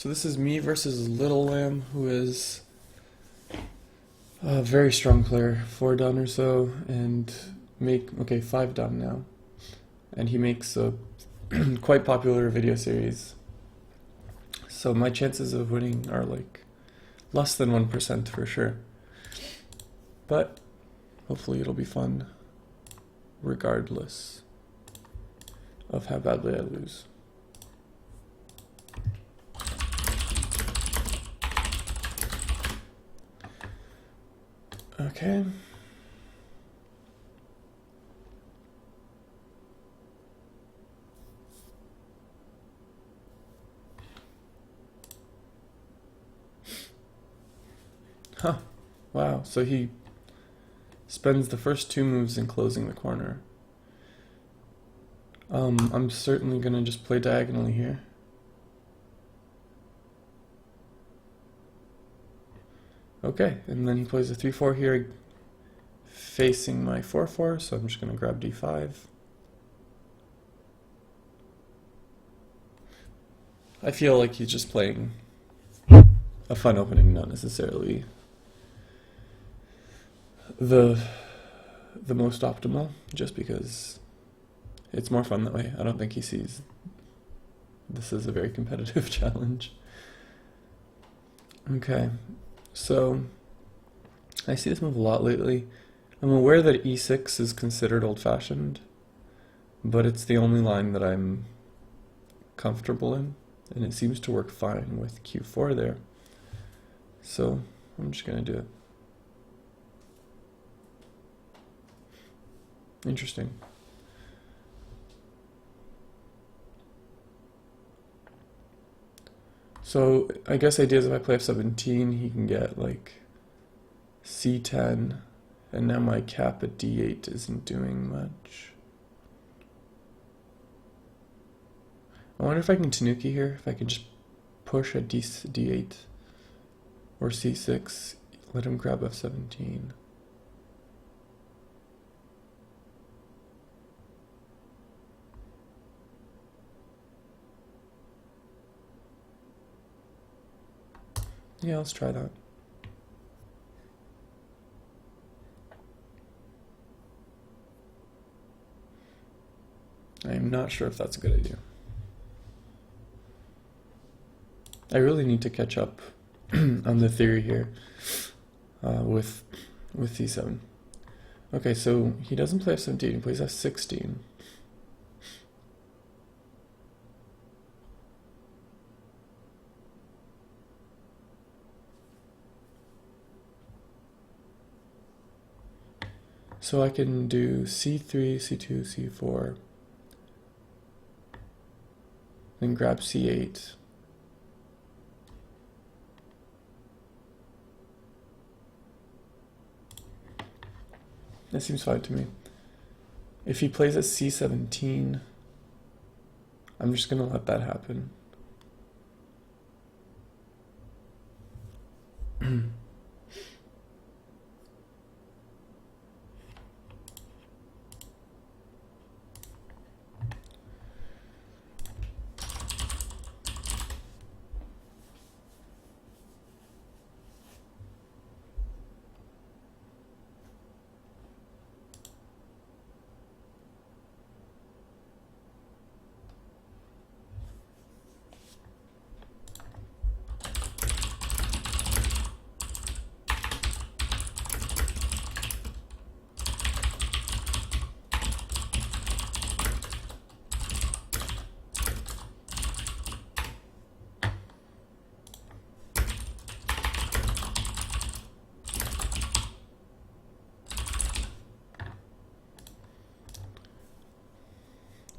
So this is me versus Littlelamb, who is a very strong player, 4 done or so, and 5 done now. And he makes a quite popular video series. So my chances of winning are like less than 1% for sure. But hopefully it'll be fun regardless of how badly I lose. Okay. Huh. Wow. So he spends the first 2 moves in closing the corner. I'm certainly gonna just play diagonally here. Okay, and then he plays a 3-4 here, facing my 4-4, so I'm just gonna grab d5. I feel like he's just playing a fun opening, not necessarily the most optimal, just because it's more fun that way. I don't think he sees this is a very competitive challenge. Okay, so I see this move a lot lately. I'm aware that e6 is considered old-fashioned, but it's the only line that I'm comfortable in, and it seems to work fine with q4 there. So I'm just going to do it. Interesting. So I guess idea is if I play f17, he can get like c10, and now my cap at d8 isn't doing much. I wonder if I can tanuki here, if I can just push at d8 or c6, let him grab f17. Yeah, let's try that. I'm not sure if that's a good idea. I really need to catch up on the theory here with c7. Okay, so he doesn't play f17, he plays f16. So I can do c3, c2, c4, then grab c8. That seems fine to me. If he plays at c17, I'm just going to let that happen.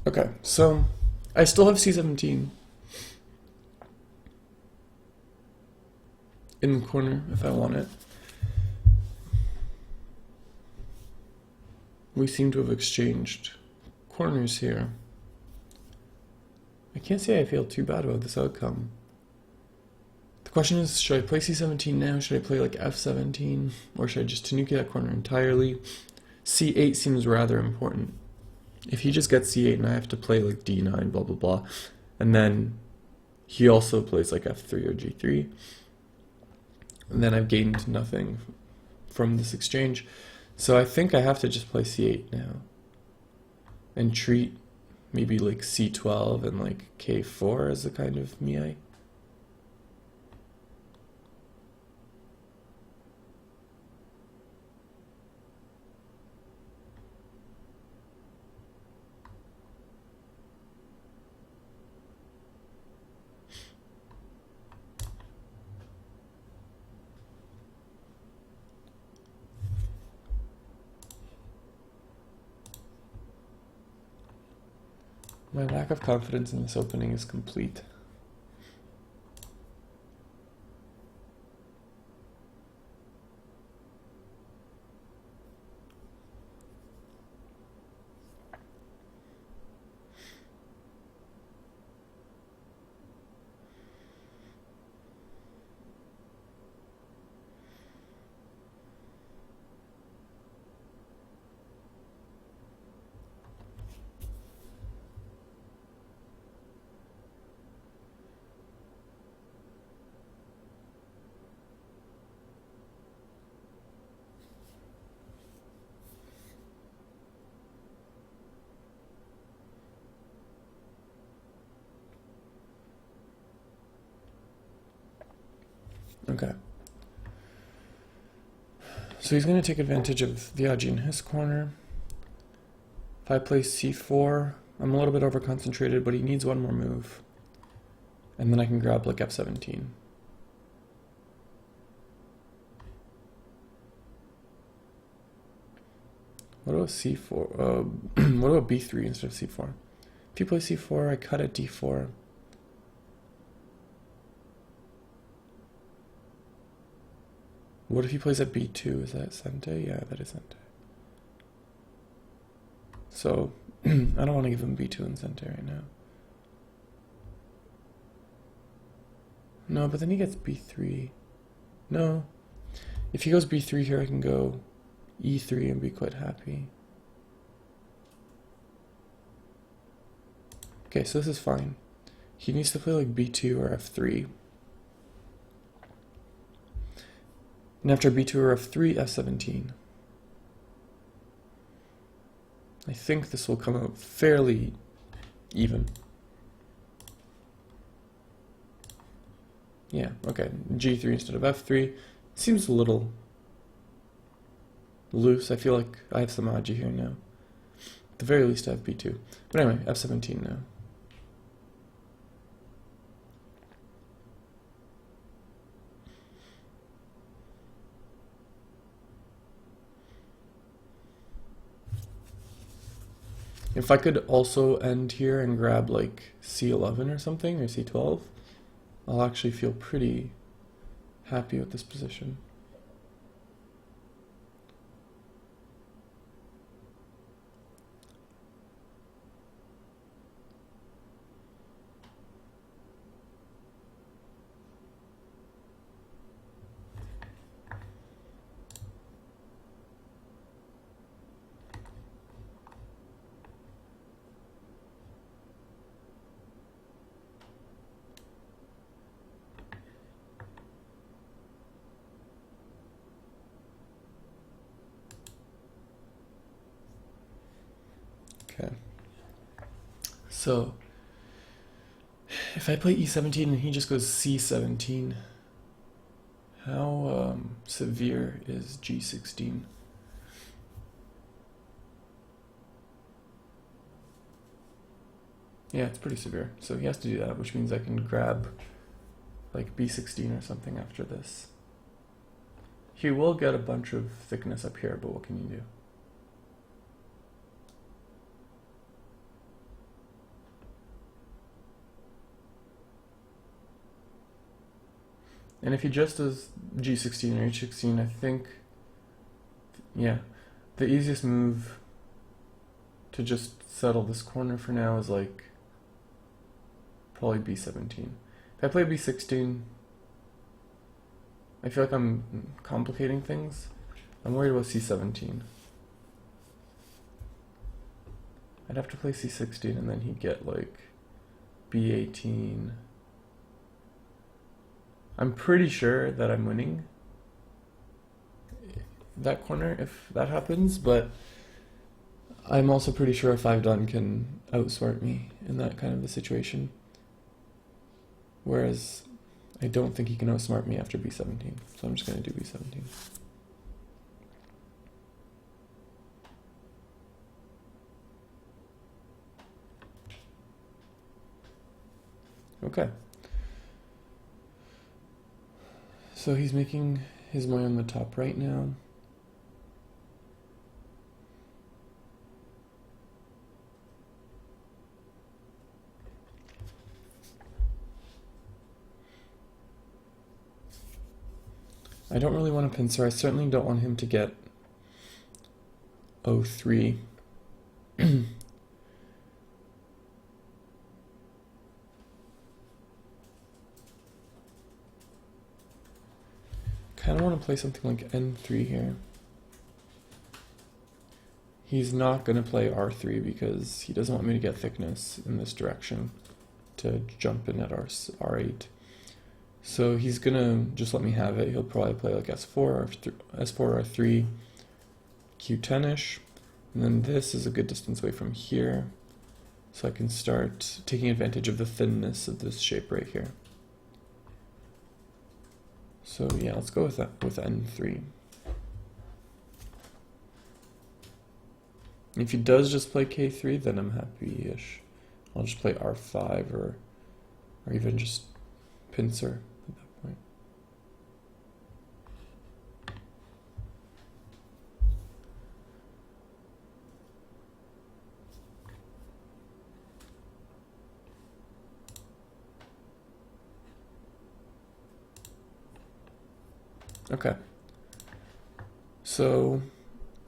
Okay, so I still have c17 in the corner if I want it. We seem to have exchanged corners here. I can't say I feel too bad about this outcome. The question is, should I play c17 now? Should I play like f17? Or should I just tanuki that corner entirely? c8 seems rather important. If he just gets c8 and I have to play like d9, blah, blah, blah, and then he also plays like f3 or g3. And then I've gained nothing from this exchange. So I think I have to just play c8 now. And treat maybe like c12 and like k4 as a kind of miai. My lack of confidence in this opening is complete. Okay. So he's going to take advantage of Viaggi in his corner. If I play c4, I'm a little bit over-concentrated, but he needs one more move. And then I can grab like f17. What about c4? What about b3 instead of c4? If you play c4, I cut at d4. What if he plays at b2? Is that sente? Yeah, that is sente. So, I don't want to give him b2 and sente right now. No, but then he gets b3. No. If he goes b3 here, I can go e3 and be quite happy. Okay, so this is fine. He needs to play like b2 or f3. And after b2 or f3, f17. I think this will come out fairly even. Yeah, okay, g3 instead of f3. Seems a little loose. I feel like I have some agi here now. At the very least I have b2. But anyway, f17 now. If I could also end here and grab like c11 or something, or c12, I'll actually feel pretty happy with this position. Okay. So, if I play e17 and he just goes c17, how severe is g16? Yeah, it's pretty severe. So he has to do that, which means I can grab like b16 or something after this. He will get a bunch of thickness up here, but what can you do? And if he just does g16 or h16, I think, yeah, the easiest move to just settle this corner for now is like probably b17. If I play b16, I feel like I'm complicating things. I'm worried about c17. I'd have to play c16 and then he'd get like b18 I'm pretty sure that I'm winning that corner if that happens, but I'm also pretty sure a 5 done can outsmart me in that kind of a situation. Whereas I don't think he can outsmart me after b17, so I'm just going to do b17. Okay. So he's making his way on the top right now. I don't really want to pincer. I certainly don't want him to get 03. Kind of want to play something like N3 here. He's not going to play R3 because he doesn't want me to get thickness in this direction to jump in at R8. So he's going to just let me have it. He'll probably play like S4, S4, R3, Q10-ish. And then this is a good distance away from here. So I can start taking advantage of the thinness of this shape right here. So yeah, let's go with that, with N3. If he does just play K3, then I'm happy-ish. I'll just play R5 or even just pincer at that point. Okay. So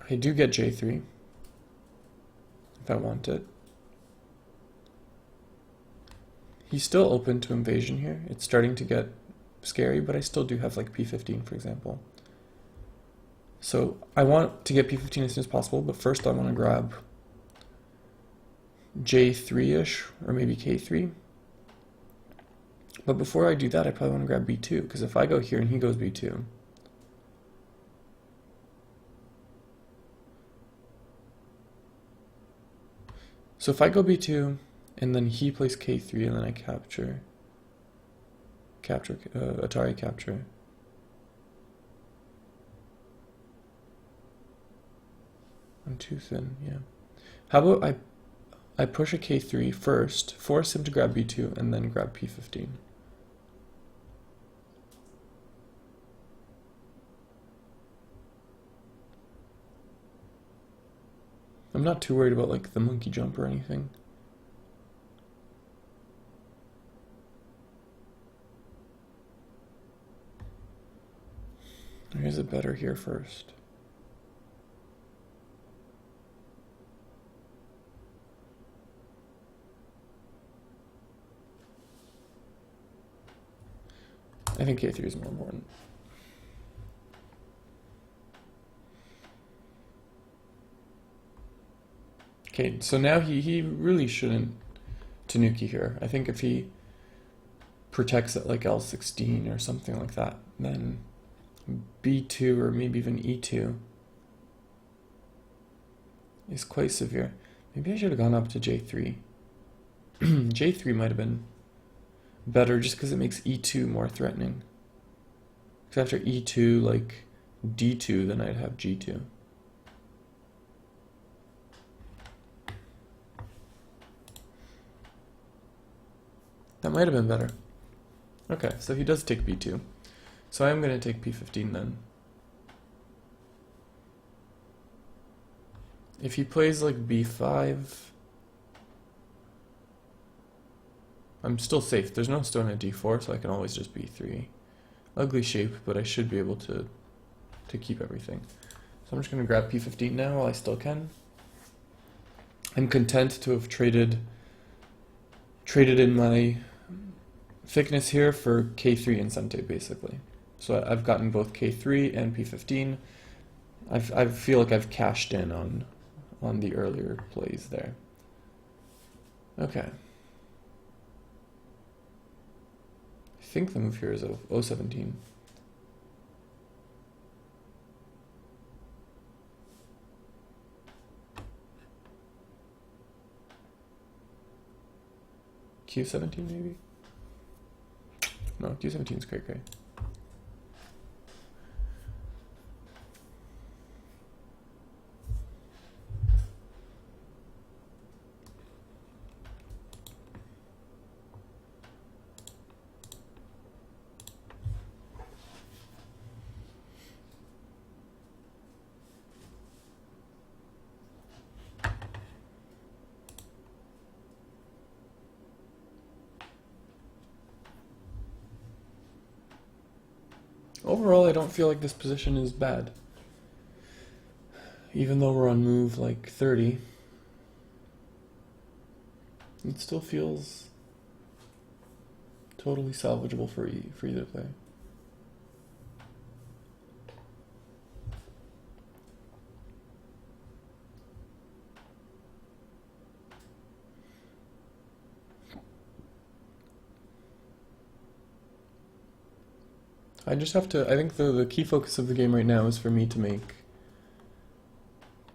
I do get J3 if I want it. He's still open to invasion here. It's starting to get scary, but I still do have like P15, for example. So I want to get P15 as soon as possible, but first I want to grab J3-ish, or maybe K3. But before I do that, I probably want to grab B2, because if I go here and he goes B2, so if I go B2, and then he plays K3, and then I capture, Atari capture. I'm too thin, yeah. How about I push a K3 first, force him to grab B2, and then grab P15. I'm not too worried about like the monkey jump or anything. Or is it better here first? I think K3 is more important. Okay, so now he really shouldn't Tanuki here. I think if he protects at like L16 or something like that, then B2 or maybe even E2 is quite severe. Maybe I should have gone up to J3. J3 might have been better just because it makes E2 more threatening. Because after E2, like D2, then I'd have G2. That might have been better. Okay, so he does take B2. So I am going to take P15 then. If he plays like B5, I'm still safe. There's no stone at D4, so I can always just B3. Ugly shape, but I should be able to keep everything. So I'm just going to grab P15 now while I still can. I'm content to have traded in my thickness here for K3 and Sente, basically. So I've gotten both K3 and P15. I feel like I've cashed in on the earlier plays there. Okay. I think the move here is O17. Q17 maybe? No, Q17 is cray cray. Overall, I don't feel like this position is bad. Even though we're on move like 30, it still feels totally salvageable for either player. I just have to, I think the key focus of the game right now is for me to make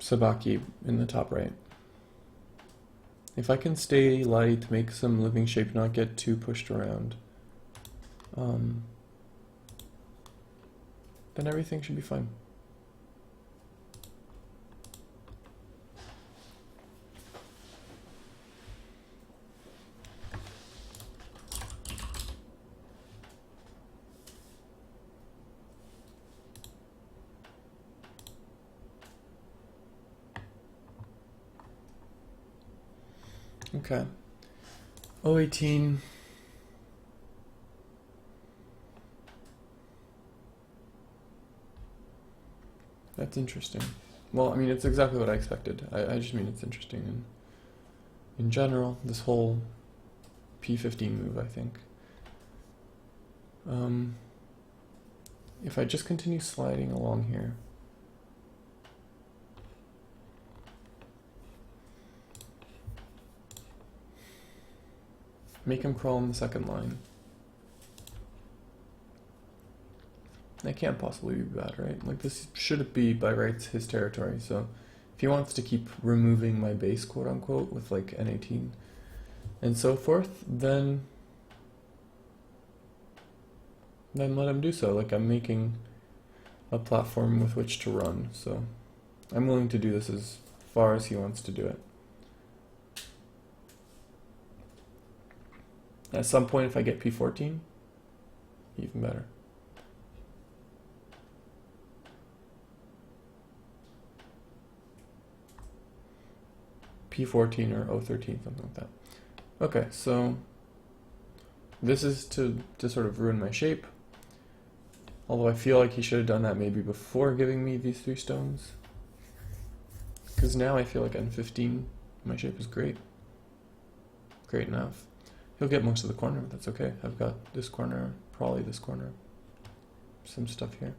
Sabaki in the top right. If I can stay light, make some living shape, not get too pushed around, then everything should be fine. Okay. 018. That's interesting. Well, I mean, it's exactly what I expected. I just mean it's interesting. And in general, this whole P15 move, I think. If I just continue sliding along here, make him crawl in the second line. That can't possibly be bad, right? Like, this should be, by rights, his territory, so if he wants to keep removing my base, quote-unquote, with, like, N18 and so forth, then let him do so. Like, I'm making a platform with which to run, so I'm willing to do this as far as he wants to do it. At some point, if I get P14, even better. P14 or O13, something like that. Okay, so this is to sort of ruin my shape. Although I feel like he should have done that maybe before giving me these 3 stones. Because now I feel like N15, my shape is great. Great enough. He'll get most of the corner, but that's okay. I've got this corner, probably this corner, some stuff here.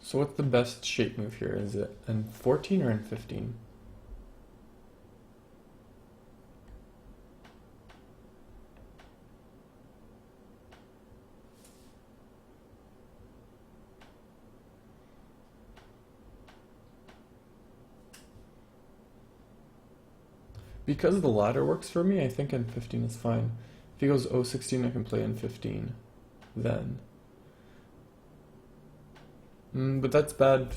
So what's the best shape move here? Is it N14 or N15? Because the ladder works for me, I think N15 is fine. If he goes O16, I can play N15 then. But that's bad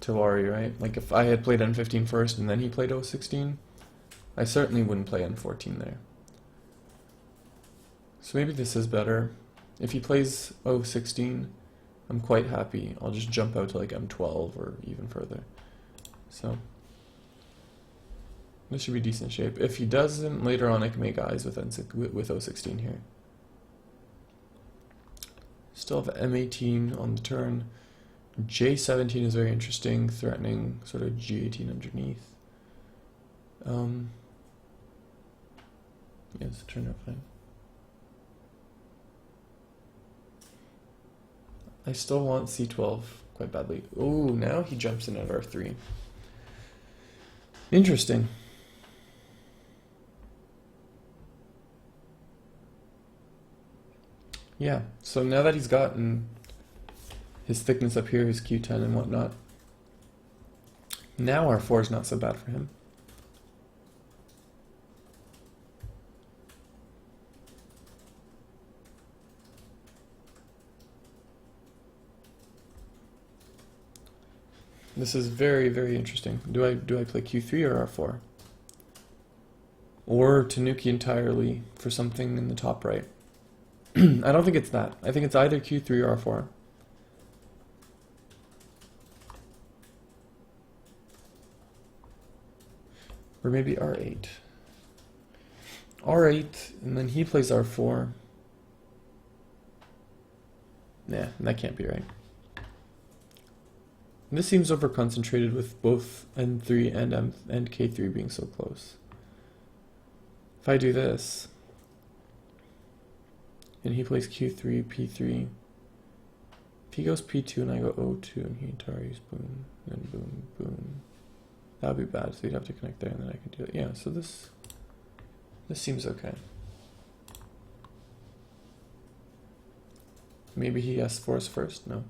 to worry, right? Like, if I had played N15 first and then he played O16, I certainly wouldn't play N14 there. So maybe this is better. If he plays O16, I'm quite happy. I'll just jump out to like M12 or even further. So this should be decent shape. If he doesn't, later on I can make eyes with O16 here. Still have M18 on the turn. J17 is very interesting, threatening sort of G18 underneath. Yeah, this turned out fine. I still want C12 quite badly. Oh, now he jumps in at R3. Interesting. Yeah, so now that he's gotten his thickness up here, his Q10 and whatnot, now R4 is not so bad for him. This is very, very interesting. Do I play Q3 or R4? Or Tanuki entirely for something in the top right? I don't think it's that. I think it's either Q3 or R4. Or maybe R8. R8, and then he plays R4. Nah, that can't be right. This seems over-concentrated with both N3 and K3 being so close. If I do this, and he plays Q3, P3, if he goes P2 and I go O2 and he Atari's boom, and boom, boom, that would be bad, so you'd have to connect there and then I can do it. Yeah, so this seems okay. Maybe he S4s first? No.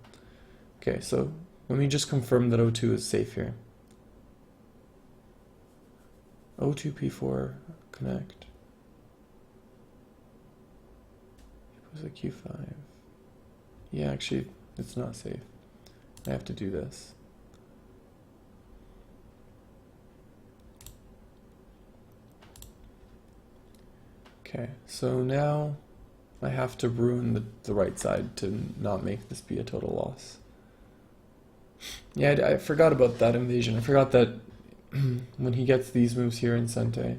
Okay, so let me just confirm that O2 is safe here. O2, P4, connect. He plays a Q5. Yeah, actually, it's not safe. I have to do this. Okay, so now I have to ruin the right side to not make this be a total loss. Yeah, I forgot about that invasion. I forgot that when he gets these moves here in Sente,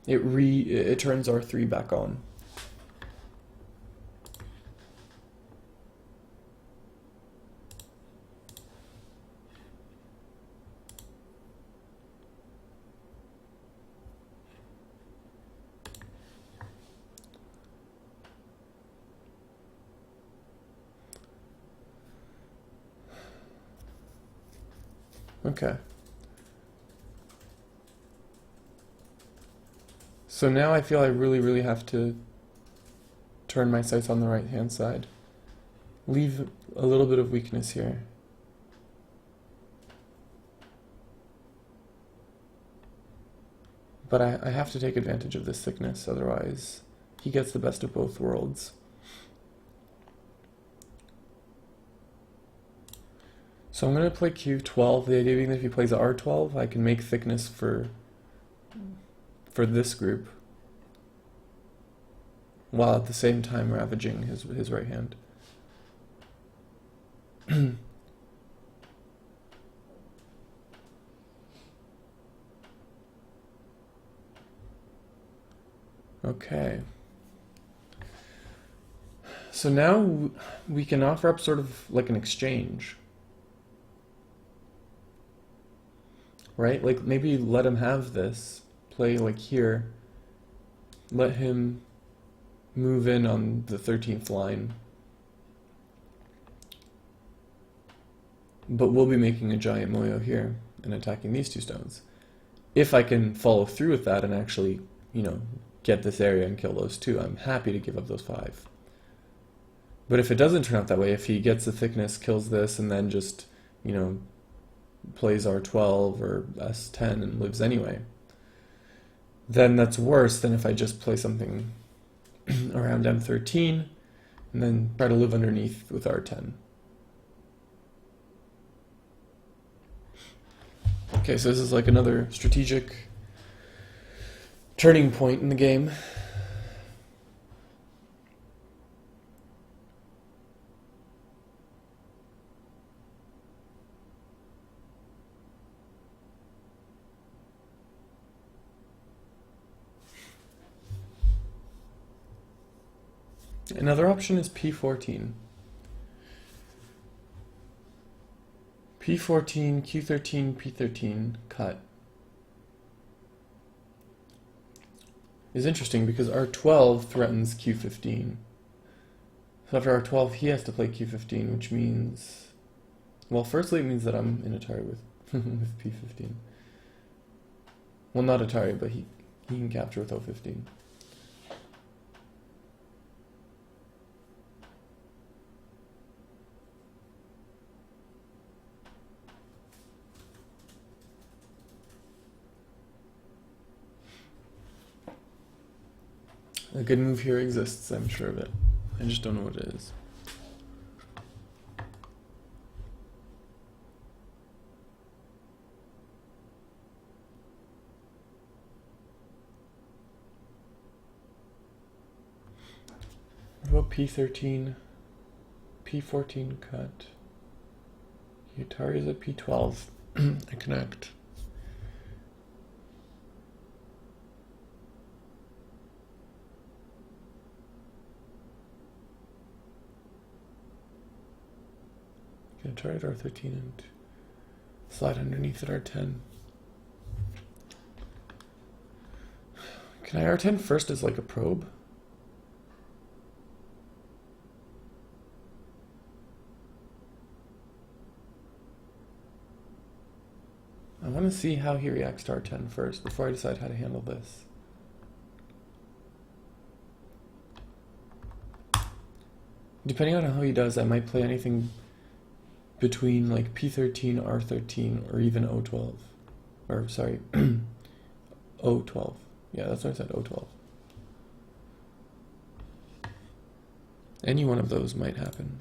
it turns R3 back on. Okay. So now I feel I really, really have to turn my sights on the right-hand side. Leave a little bit of weakness here. But I have to take advantage of this thickness, otherwise he gets the best of both worlds. So I'm going to play Q12, the idea being that if he plays R12, I can make thickness for this group, while at the same time ravaging his right hand. Okay. So now we can offer up sort of like an exchange. Right? Like maybe let him have this, play like here, let him move in on the 13th line. But we'll be making a giant moyo here and attacking these two stones. If I can follow through with that and actually, you know, get this area and kill those two, I'm happy to give up those 5. But if it doesn't turn out that way, if he gets the thickness, kills this, and then just, you know, plays R12 or S10 and lives anyway, then that's worse than if I just play something around M13 and then try to live underneath with R10. Okay, so this is like another strategic turning point in the game. Another option is P14. P14, Q13, P13, cut. Is interesting because R12 threatens Q15. So after R12, he has to play Q15, which means... Well, firstly, it means that I'm in Atari with with p15. Well, not Atari, but he can capture with O15. A good move here exists, I'm sure of it. I just don't know what it is. What about p13? p14 cut. The Atari is at p12. I connect. Can I try at R13 and slide underneath at R10? Can I R10 first as like a probe? I want to see how he reacts to R10 first before I decide how to handle this. Depending on how he does, I might play anything between like P13, R13, or even O12. Or, sorry, O12. Yeah, that's what I said, O12. Any one of those might happen.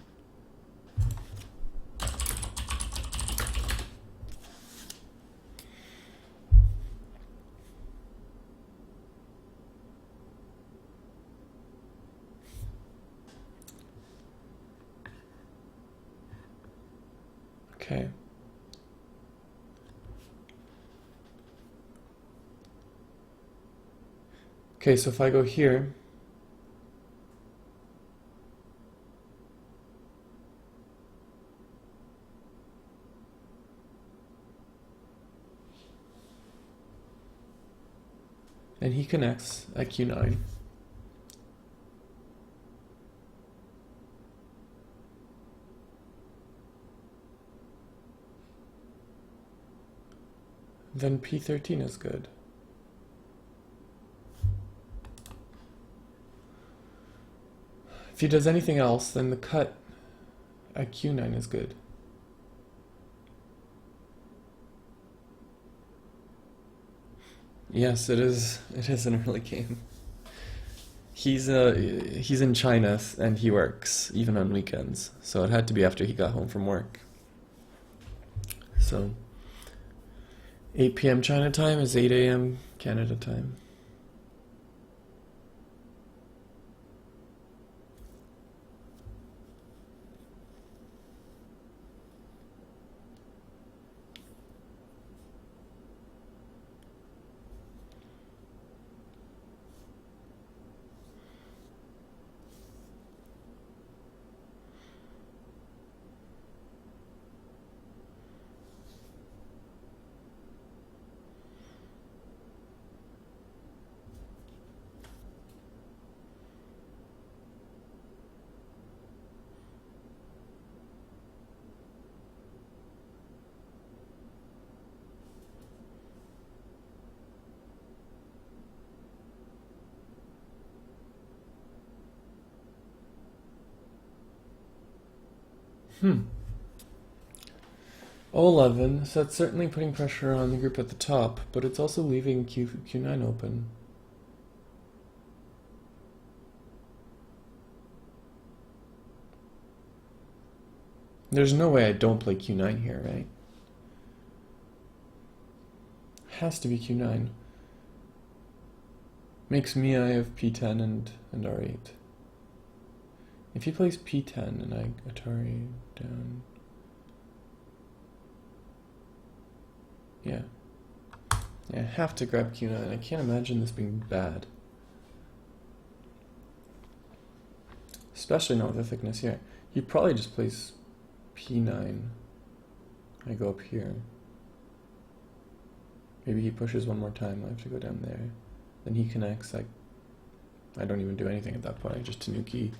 Okay. Okay, so if I go here, and he connects at Q9. Then P13 is good. If he does anything else, then the cut at Q9 is good. Yes, it is. It is an early game. He's in China and he works even on weekends, so it had to be after he got home from work. So 8 p.m. China time is 8 a.m. Canada time. O11, so that's certainly putting pressure on the group at the top, but it's also leaving Q9 open. There's no way I don't play Q9 here, right? Has to be Q9. Makes me I have P10 and R8. If he plays P10 and I Atari down... Yeah. Yeah, I have to grab Q9. I can't imagine this being bad. Especially not with the thickness here. He probably just plays P9. I go up here. Maybe he pushes one more time. I have to go down there. Then he connects. I don't even do anything at that point. I just Tanuki.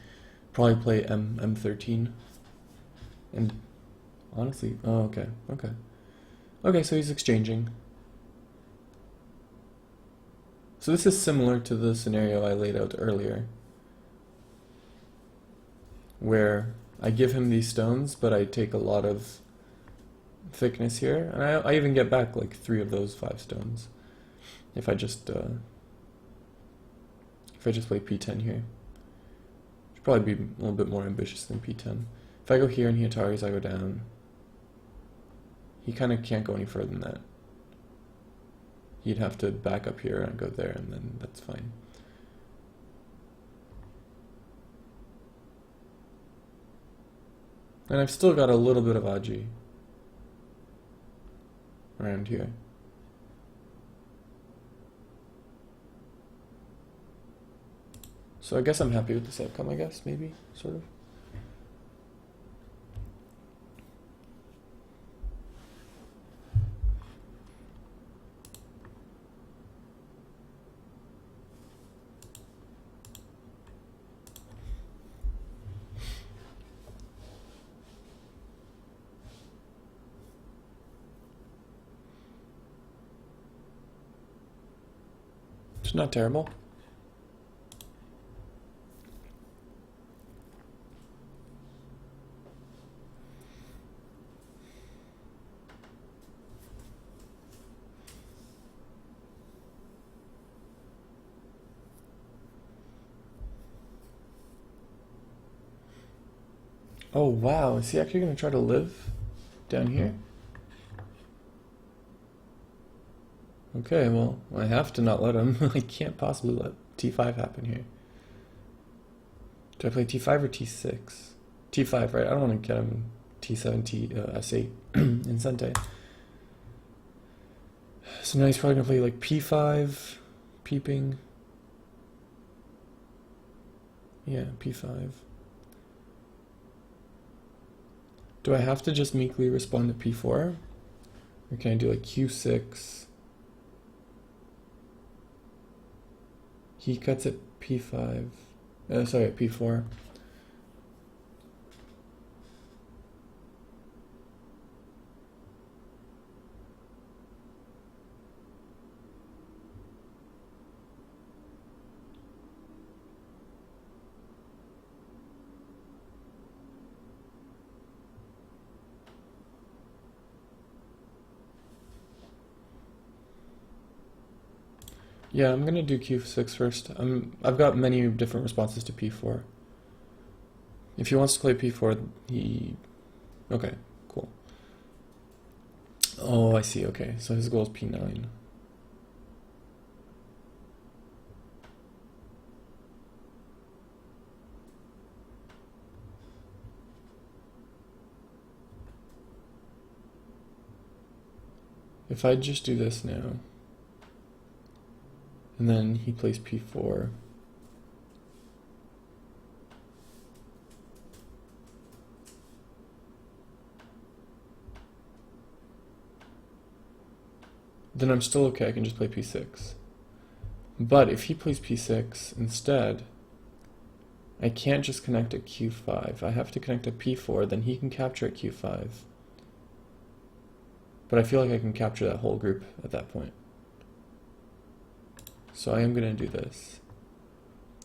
Probably play M13. And honestly, oh, okay. Okay, so he's exchanging. So this is similar to the scenario I laid out earlier, where I give him these stones, but I take a lot of thickness here, and I even get back like 3 of those 5 stones if I just play p10 here. Should probably be a little bit more ambitious than p10. If I go here and he Ataris, I go down. He kind of can't go any further than that. He'd have to back up here and go there, and then that's fine. And I've still got a little bit of Aji around here. So I guess I'm happy with this outcome, I guess, maybe, sort of. It's not terrible. Oh wow, is he actually going to try to live down here? Okay, well, I have to not let him. I can't possibly let t5 happen here. Do I play t5 or t6? t5, right? I don't want to get him t7, s8 in Sente. So now he's probably going to play like p5, peeping. Yeah, p5. Do I have to just meekly respond to p4? Or can I do like q6? He cuts at p5. Sorry, at p4. Yeah, I'm gonna do q6 first. I've got many different responses to p4. If he wants to play p4, okay, cool. Oh, I see, okay. So his goal is p9. If I just do this now, and then he plays p4, then I'm still okay, I can just play p6. But if he plays p6 instead, I can't just connect at q5. I have to connect at p4, then he can capture at q5. But I feel like I can capture that whole group at that point. So I am going to do this.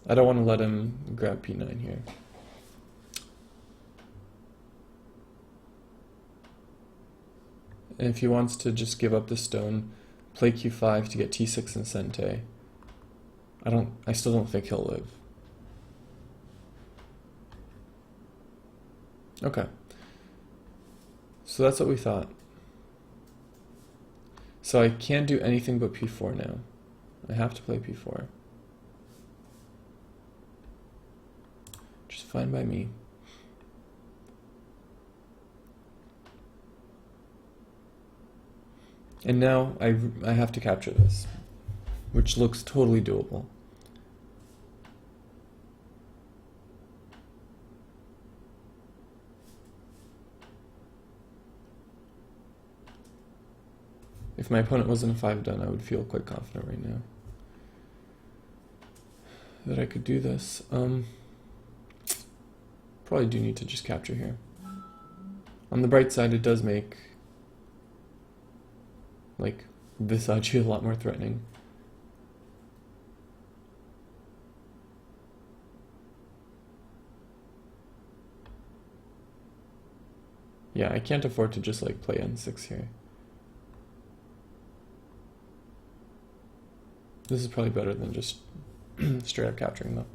I don't want to let him grab p9 here. And if he wants to just give up the stone, play q5 to get t6 and Sente, I still don't think he'll live. Okay. So that's what we thought. So I can't do anything but p4 now. I have to play p4. Just fine by me. And now I have to capture this, which looks totally doable. If my opponent wasn't a 5 done, I would feel quite confident right now that I could do this. Probably do need to just capture here. On the bright side, it does make like visage a lot more threatening. Yeah, I can't afford to just like play n6 here. This is probably better than just straight up capturing though.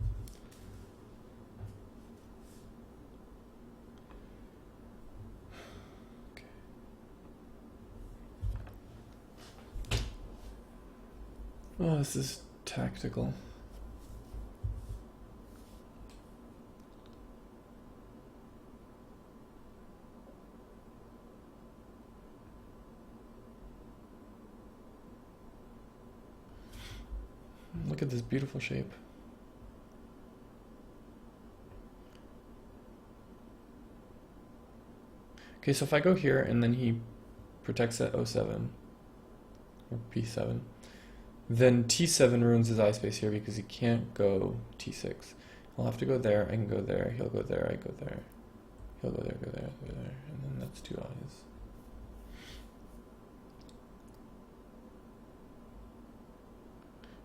Oh, this is tactical. Look at this beautiful shape. Okay, so if I go here and then he protects at O7 or P7, then T7 ruins his eye space here because he can't go T6. I'll have to go there, I can go there, he'll go there, I go there. He'll go there, go there, go there, and then that's 2 eyes.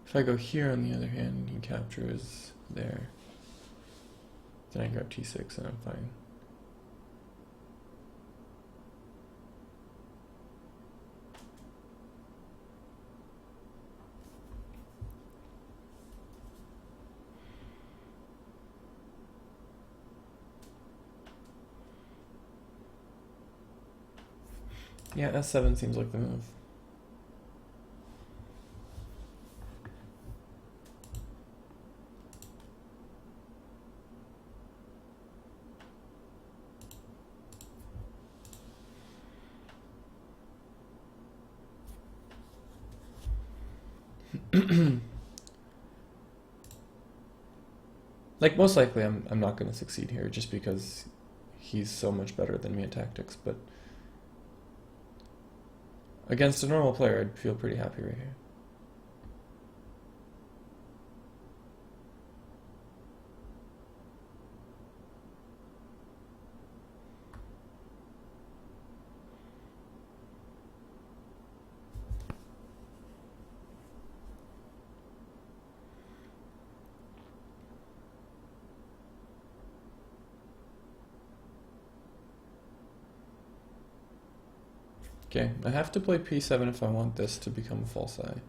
If I go here on the other hand, he captures there. Then I grab T6 and I'm fine. Yeah, S7 seems like the move. Like, most likely I'm not going to succeed here just because he's so much better than me at tactics, but against a normal player, I'd feel pretty happy right here. Okay, I have to play P7 if I want this to become a false eye.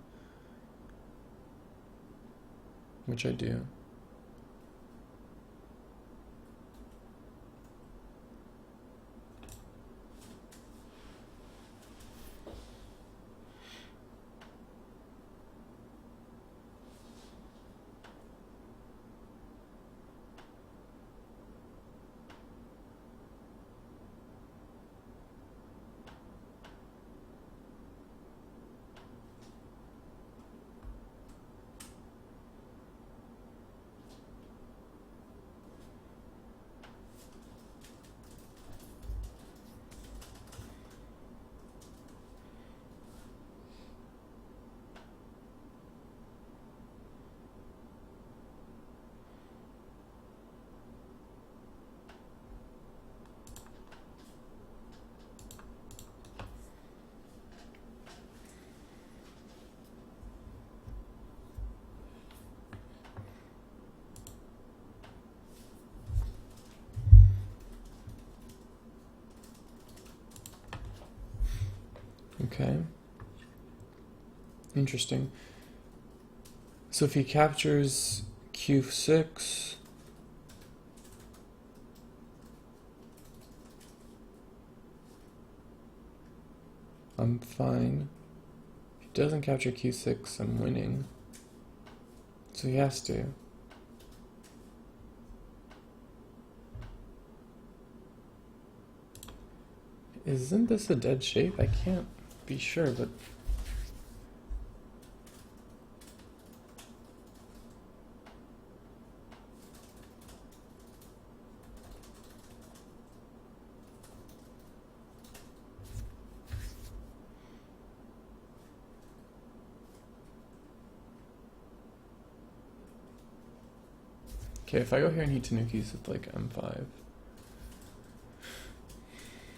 Which I do. Okay. Interesting. So if he captures Q6, I'm fine. If he doesn't capture Q6, I'm winning. So he has to. Isn't this a dead shape? I can't be sure, but okay, if I go here and he tanukis with like M5,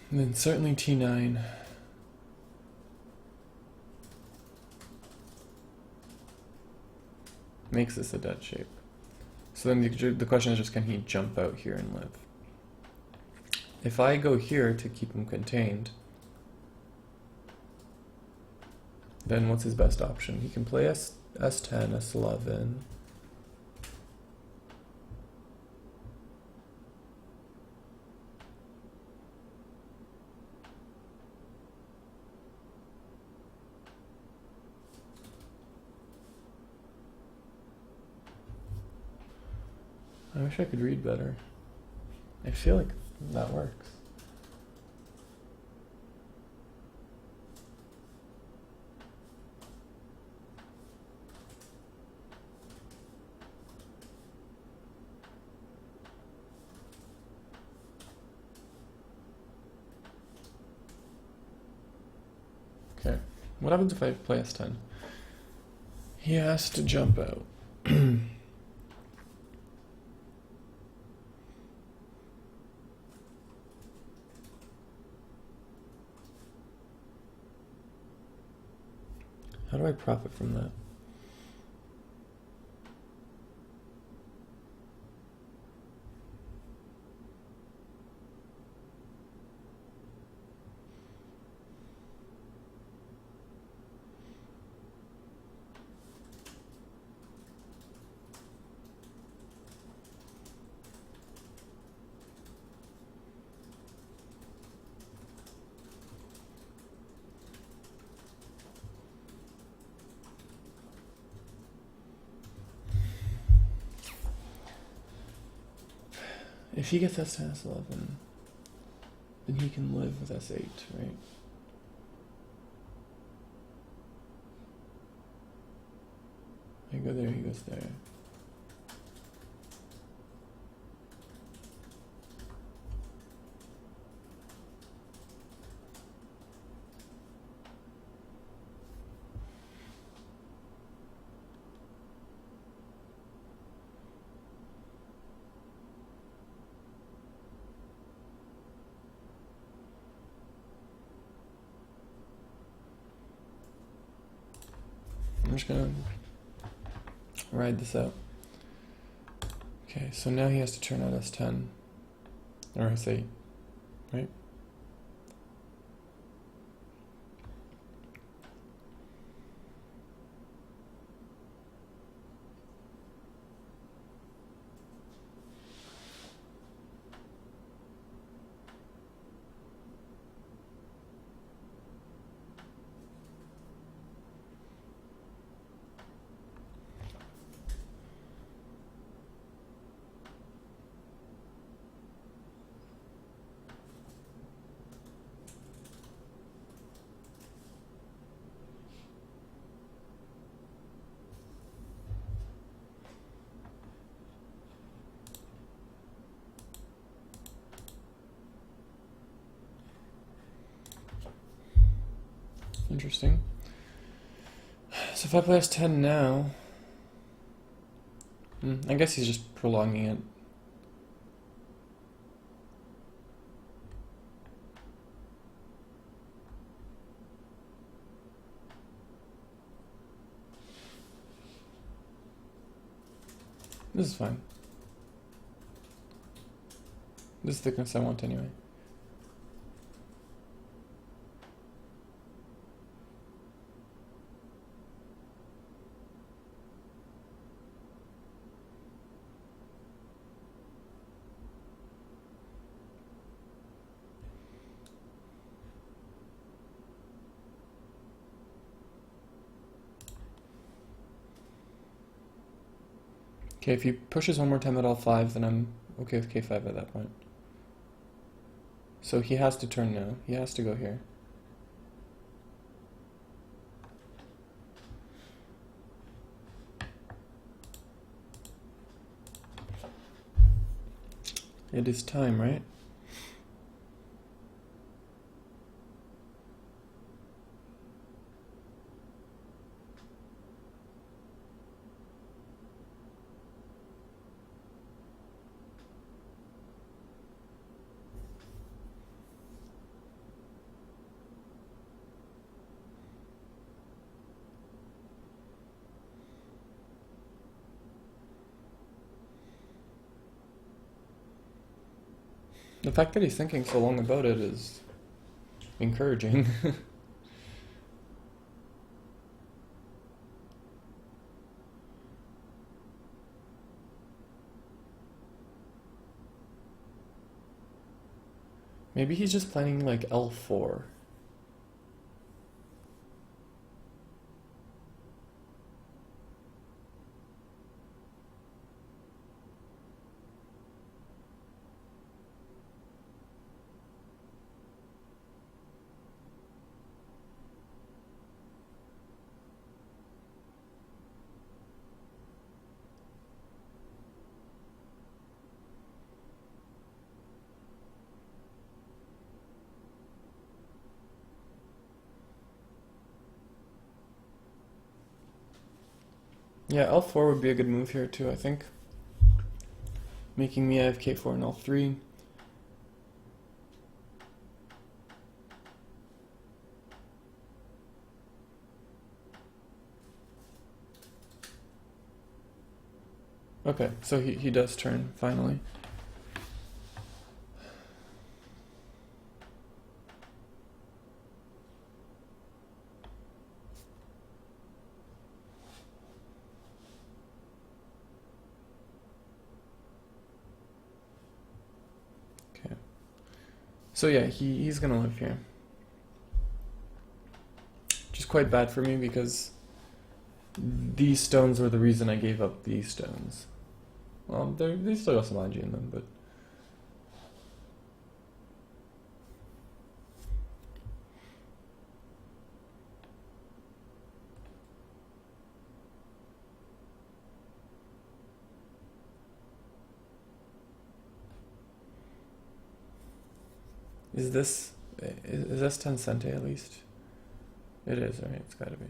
and then certainly T9. makes this a dead shape. So then the question is just, can he jump out here and live? If I go here to keep him contained, then what's his best option? He can play S10, S11. I wish I could read better. I feel like that works. Okay, what happens if I play S10? He has to jump out. How do I profit from that? If he gets S10, S11, then he can live with S8, right? I go there, he goes there. I'm just gonna ride this out. Okay, so now he has to turn out S10 or S8, right? Interesting. So if I play S10 now, I guess he's just prolonging it. This is fine. This is the thickness I want anyway. Okay, if he pushes one more time at L5, then I'm okay with K5 at that point. So he has to turn now. He has to go here. It is time, right? The fact that he's thinking so long about it is encouraging. Maybe he's just planning like L4. Yeah, L4 would be a good move here too, I think. Making me have K4 and L3. Okay, so he does turn, finally. Okay. So yeah, he's gonna live here. Which is quite bad for me because these stones were the reason I gave up these stones. Well, they still got some IG in them, but... Is this Tencente at least? It is, right? It's gotta be.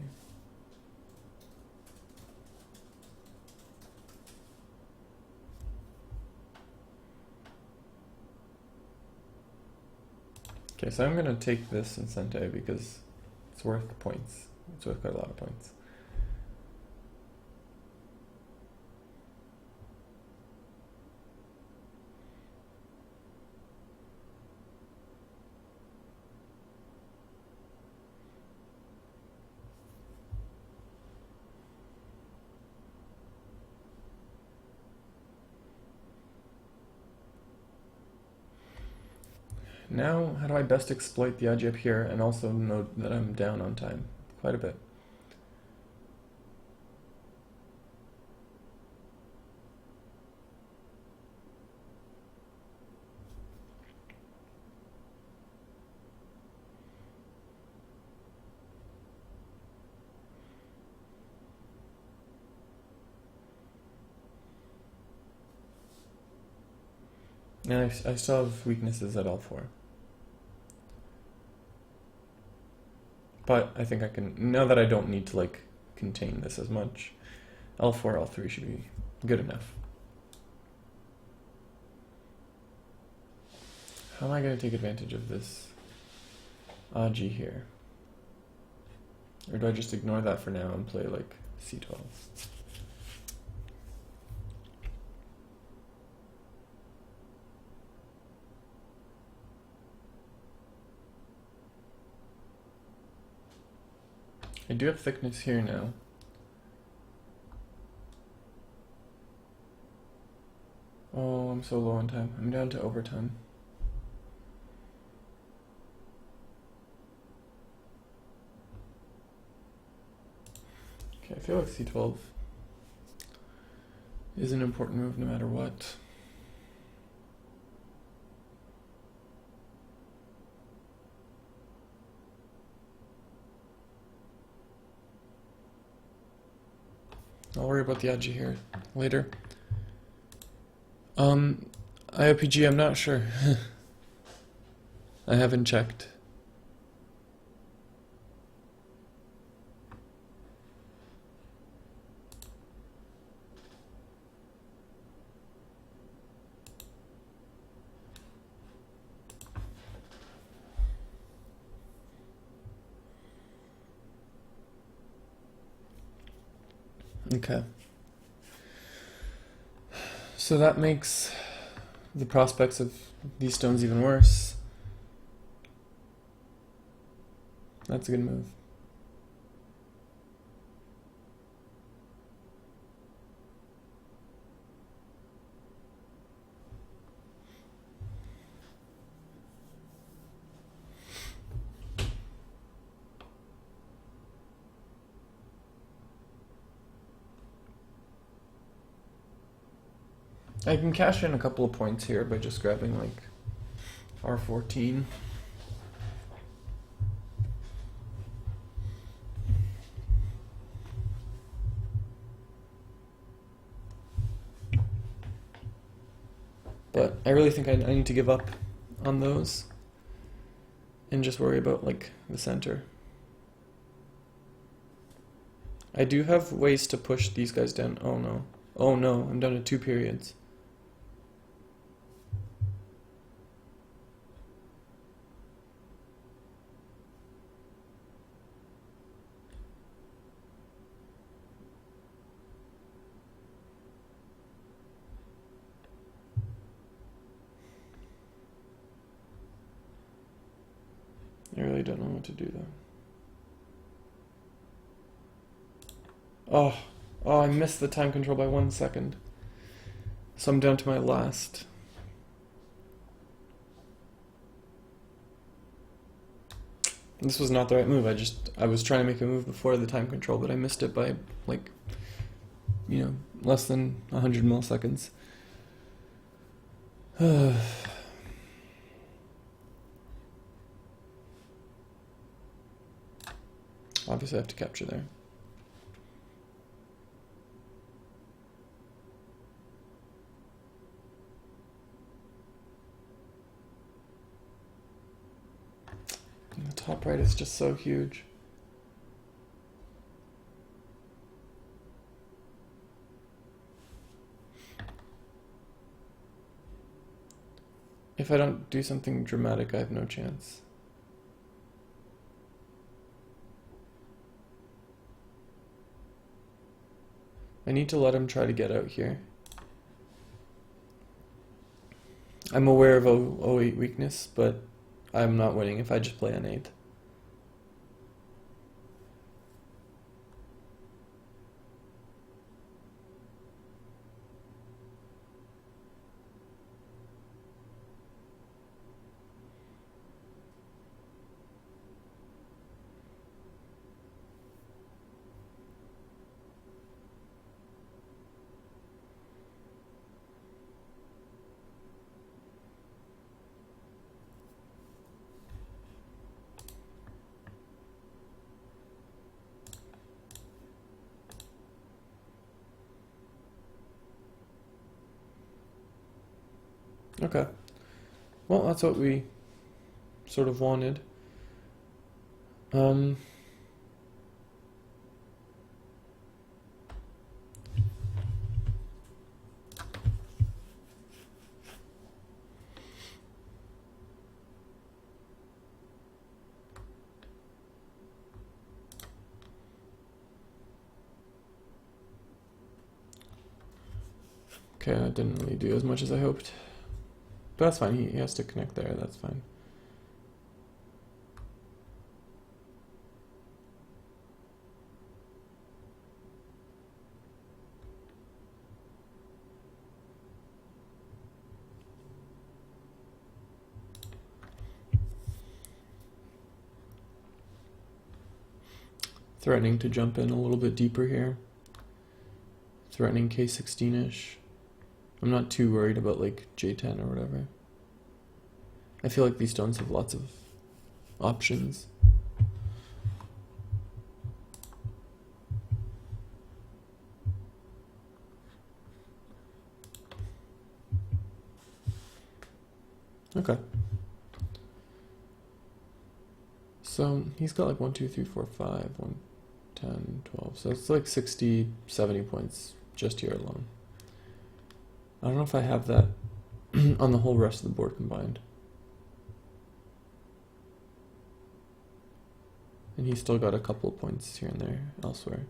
Okay, so I'm gonna take this Tencente because it's worth points. It's worth quite a lot of points. Now, how do I best exploit the edge up here and also note that I'm down on time? Quite a bit. And I still have weaknesses at L4. But I think I can, now that I don't need to like contain this as much, L4, L3 should be good enough. How am I going to take advantage of this Aji here? Or do I just ignore that for now and play like C12? I do have thickness here now. Oh, I'm so low on time. I'm down to overtime. Okay, I feel like C12 is an important move no matter what. I'll worry about the Aji here later. IOPG, I'm not sure. I haven't checked. Okay. So that makes the prospects of These stones even worse. That's a good move. I can cash in a couple of points here by just grabbing like R14. But I really think I need to give up on those and just worry about like the center. I do have ways to push these guys down. Oh no. Oh no, I'm down to 2 periods. I really don't know what to do though. Oh, I missed the time control by 1 second. So I'm down to my last. This was not the right move. I was trying to make a move before the time control, but I missed it by like, less than 100 milliseconds. Obviously I have to capture there. And the top right is just so huge. If I don't do something dramatic, I have no chance. I need to let him try to get out here. I'm aware of 08 weakness, but I'm not winning if I just play N8. Okay. Well, that's what we sort of wanted. Okay, that didn't really do as much as I hoped. But that's fine, he has to connect there, that's fine. Threatening to jump in a little bit deeper here. Threatening K16-ish. I'm not too worried about like J10 or whatever. I feel like these stones have lots of options. Okay. So he's got like 1, 2, 3, 4, 5, 1, 10, 12. So it's like 60, 70 points just here alone. I don't know if I have that on the whole rest of the board combined. And he's still got a couple of points here and there elsewhere.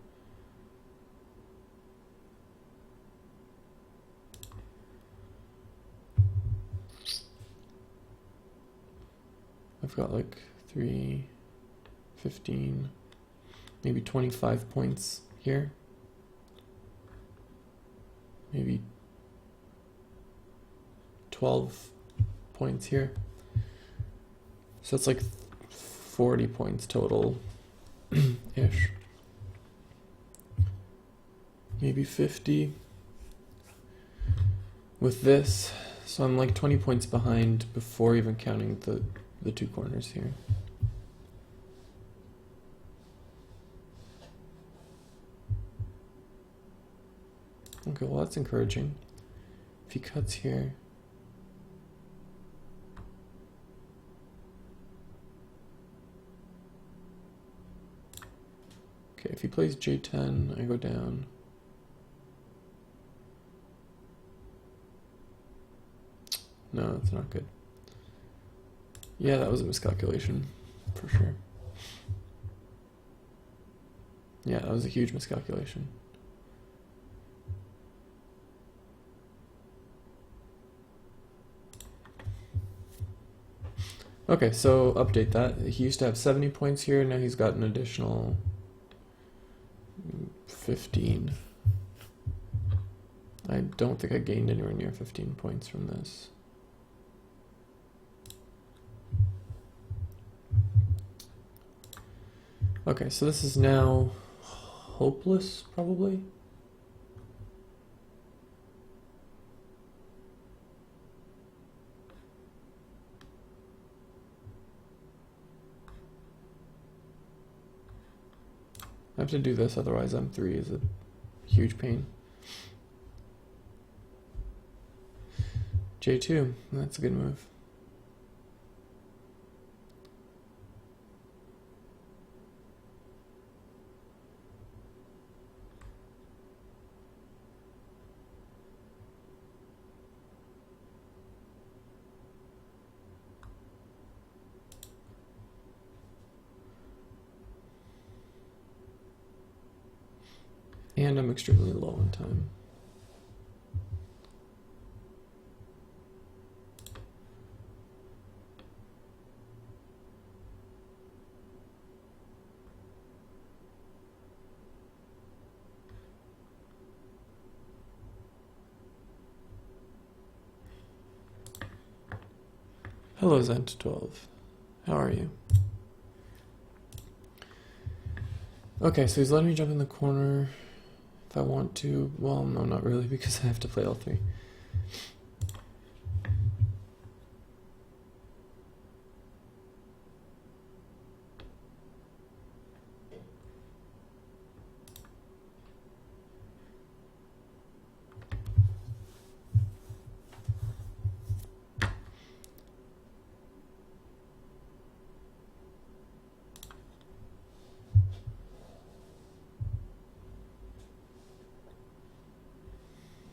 I've got like 3, 15, maybe 25 points here. Maybe 12 points here. So that's like 40 points total-ish. Maybe 50 with this. So I'm like 20 points behind before even counting the two corners here. Okay, well that's encouraging. If he cuts here, okay, if he plays J10, I go down. No, that's not good. Yeah, that was a miscalculation, for sure. Yeah, that was a huge miscalculation. Okay, so update that. He used to have 70 points here, now he's got an additional 15. I don't think I gained anywhere near 15 points from this. Okay, so this is now hopeless, probably. I have to do this, otherwise M3 is a huge pain. J2, that's a good move. And I'm extremely low on time. Hello Zent12, how are you? Okay, so he's letting me jump in the corner if I want to. Well, no, not really, because I have to play L3.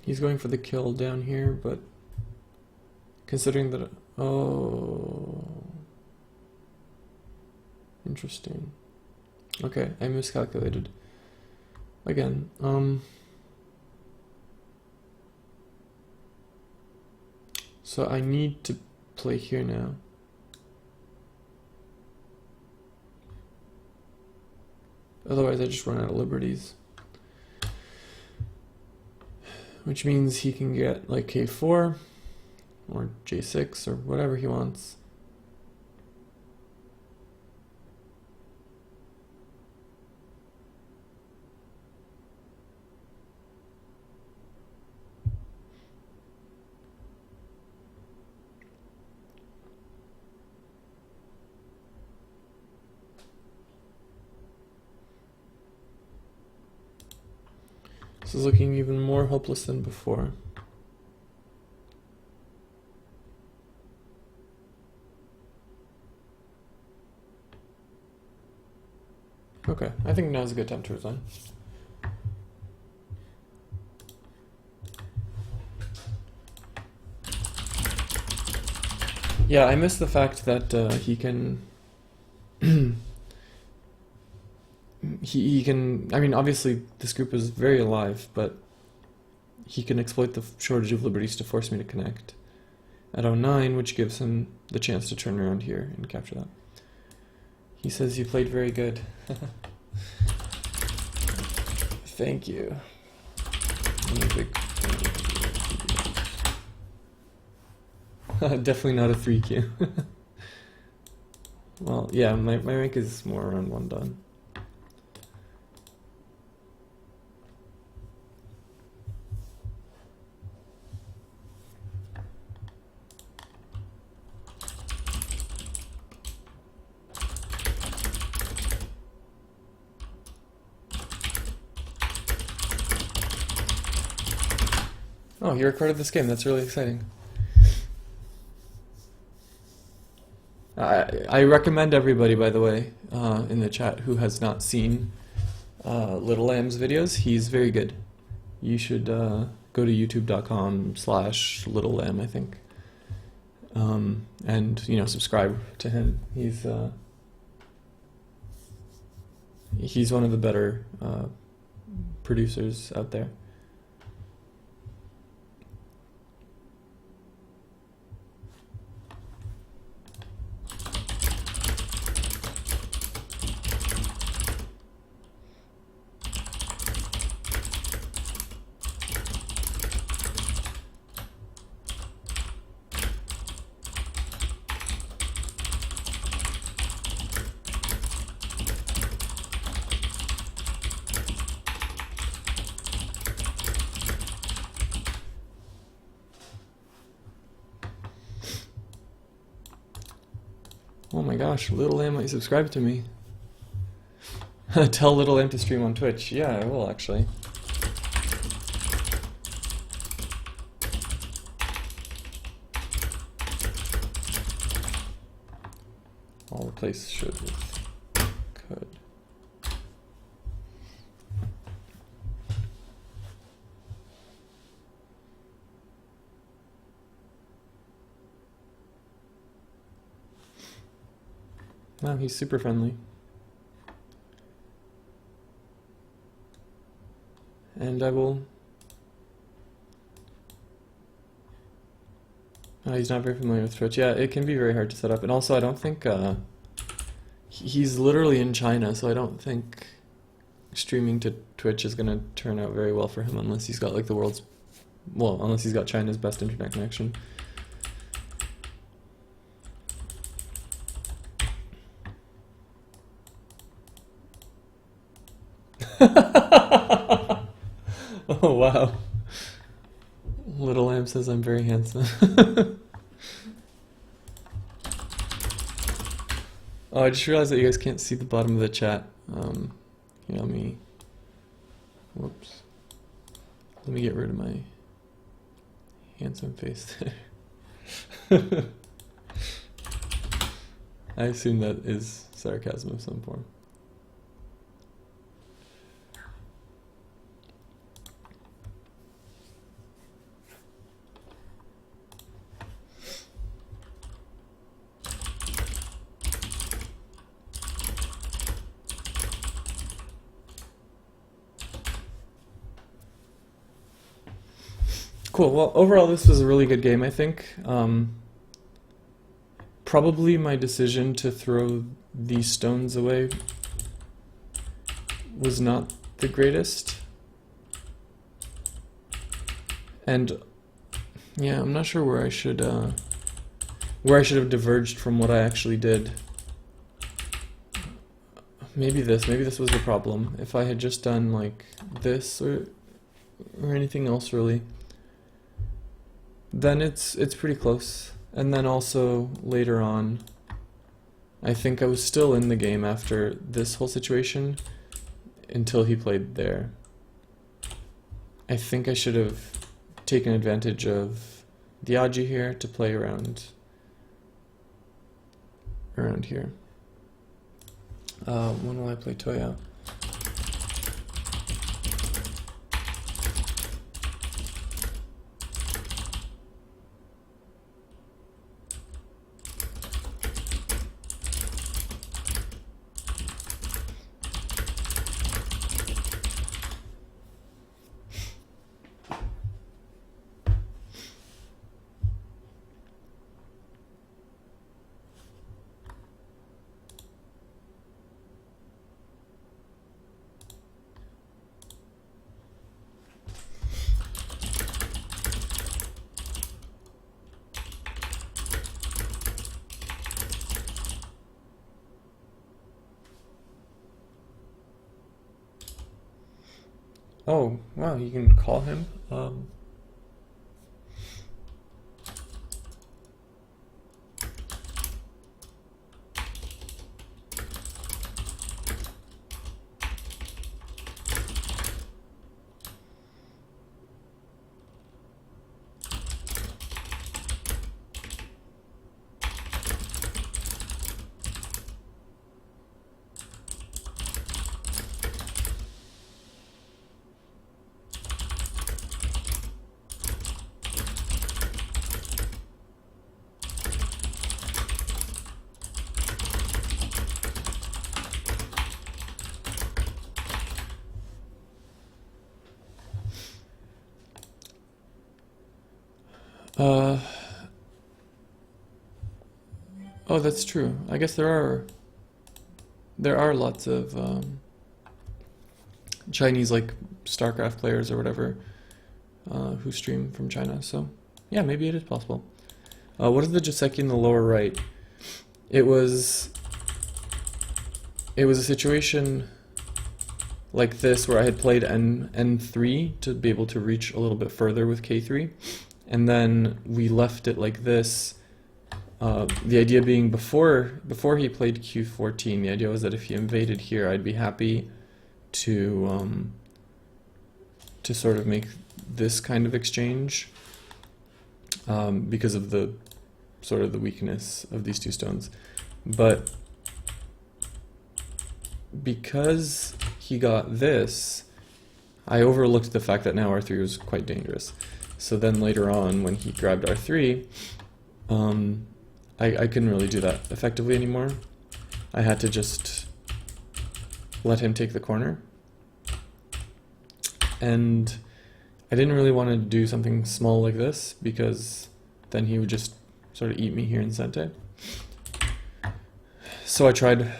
He's going for the kill down here, but considering that, oh, interesting. Okay, I miscalculated again. So I need to play here now. Otherwise I just run out of liberties. Which means he can get like K4 or J6 or whatever he wants. This is looking even more hopeless than before. Okay, I think now's a good time to resign. Yeah, I miss the fact that he can... he can, I mean, obviously this group is very alive, but he can exploit the shortage of liberties to force me to connect. at 09, which gives him the chance to turn around here and capture that. He says you played very good. Thank you. I'm a big fan. Definitely not a 3Q. Well, yeah, my rank is more around 1 done. Oh, you recorded this game. That's really exciting. I recommend everybody, by the way, in the chat who has not seen Littlelamb's videos. He's very good. You should go to youtube.com/Littlelamb, I think, and subscribe to him. He's one of the better producers out there. Oh my gosh, Littlelamb might subscribe to me. Tell Littlelamb to stream on Twitch. Yeah, I will actually. I'll replace should with could. Wow, he's super friendly. And I will... he's not very familiar with Twitch. Yeah, it can be very hard to set up. And also, I don't think... he's literally in China, so I don't think streaming to Twitch is going to turn out very well for him unless he's got like the world's... well, unless he's got China's best internet connection. Oh wow. Littlelamb says I'm very handsome. Oh, I just realized that you guys can't see the bottom of the chat. Let me... whoops. Let me get rid of my handsome face there. I assume that is sarcasm of some form. Cool. Well, overall, this was a really good game, I think. Probably my decision to throw these stones away was not the greatest. And yeah, I'm not sure where I should have diverged from what I actually did. Maybe this was the problem. If I had just done like this or anything else really, then it's pretty close. And then also later on, I think I was still in the game after this whole situation until he played there. I think I should have taken advantage of the Aji here to play around here. When will I play Toya? Oh, wow, you can call him. Uh, oh, that's true. I guess there are lots of Chinese like StarCraft players or whatever who stream from China. So yeah, maybe it is possible. What is the Joseki in the lower right? It was a situation like this where I had played N3 to be able to reach a little bit further with K3, and then we left it like this. The idea being before he played Q14, the idea was that if he invaded here, I'd be happy to sort of make this kind of exchange because of the sort of the weakness of these two stones. But because he got this, I overlooked the fact that now R3 was quite dangerous. So then later on, when he grabbed R3, I couldn't really do that effectively anymore. I had to just let him take the corner. And I didn't really want to do something small like this, because then he would just sort of eat me here in Sente. So I tried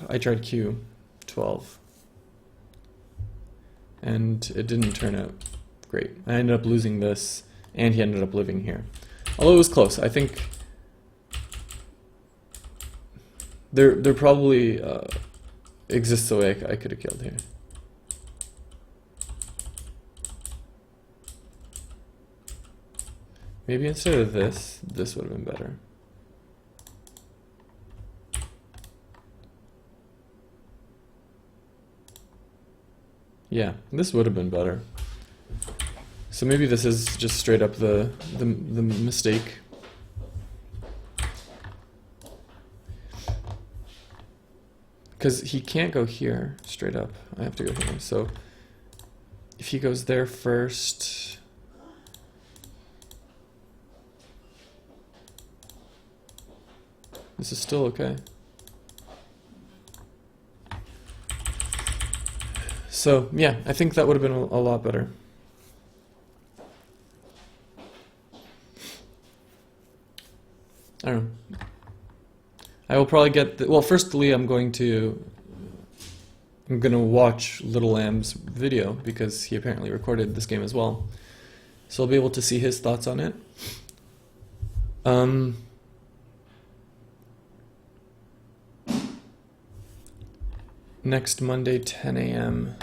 Q12. And it didn't turn out great. I ended up losing this, and he ended up living here. Although it was close. I think there probably exists a way I could have killed here. Maybe instead of this would have been better. Yeah, this would have been better. So maybe this is just straight up the mistake. Because he can't go here straight up. I have to go here. So if he goes there first, this is still okay. So yeah, I think that would have been a lot better. I don't know. I will probably get well, firstly I'm gonna watch Littlelamb's video, because he apparently recorded this game as well. So I'll be able to see his thoughts on it. Next Monday, 10 a.m.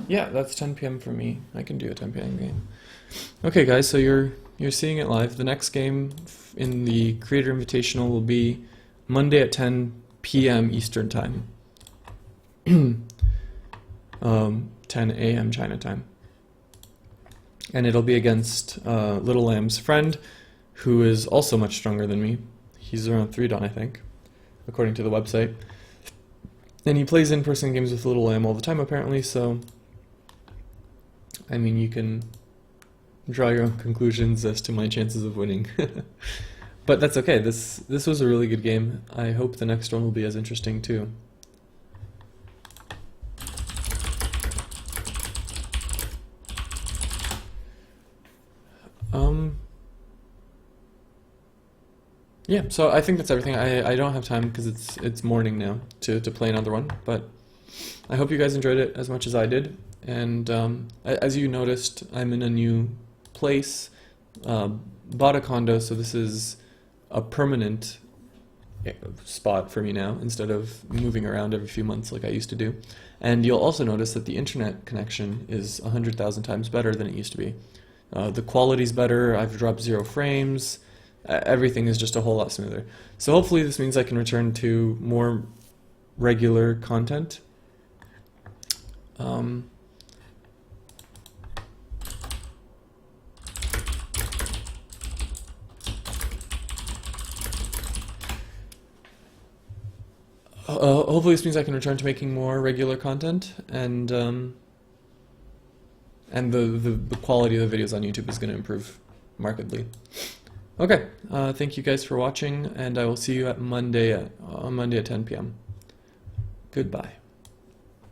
Yeah, that's 10 p.m. for me. I can do a 10 p.m. game. Okay, guys, so you're seeing it live. The next game in the Creator Invitational will be Monday at 10 p.m. Eastern Time. 10 a.m. China time. And it'll be against Littlelamb's friend, who is also much stronger than me. He's around 3 dan, I think, according to the website. And he plays in-person games with Littlelamb all the time, apparently, so I mean, you can draw your own conclusions as to my chances of winning. But that's okay. This was a really good game. I hope the next one will be as interesting too. Yeah, so I think that's everything. I don't have time because it's morning now to play another one, but I hope you guys enjoyed it as much as I did. And as you noticed, I'm in a new place, bought a condo, so this is a permanent spot for me now instead of moving around every few months like I used to do. And you'll also notice that the internet connection is 100,000 times better than it used to be. The quality's better, I've dropped 0 frames, everything is just a whole lot smoother. So hopefully this means I can return to more regular content. Hopefully this means I can return to making more regular content, and the quality of the videos on YouTube is going to improve markedly. Okay, thank you guys for watching, and I will see you at Monday at 10 p.m. Goodbye.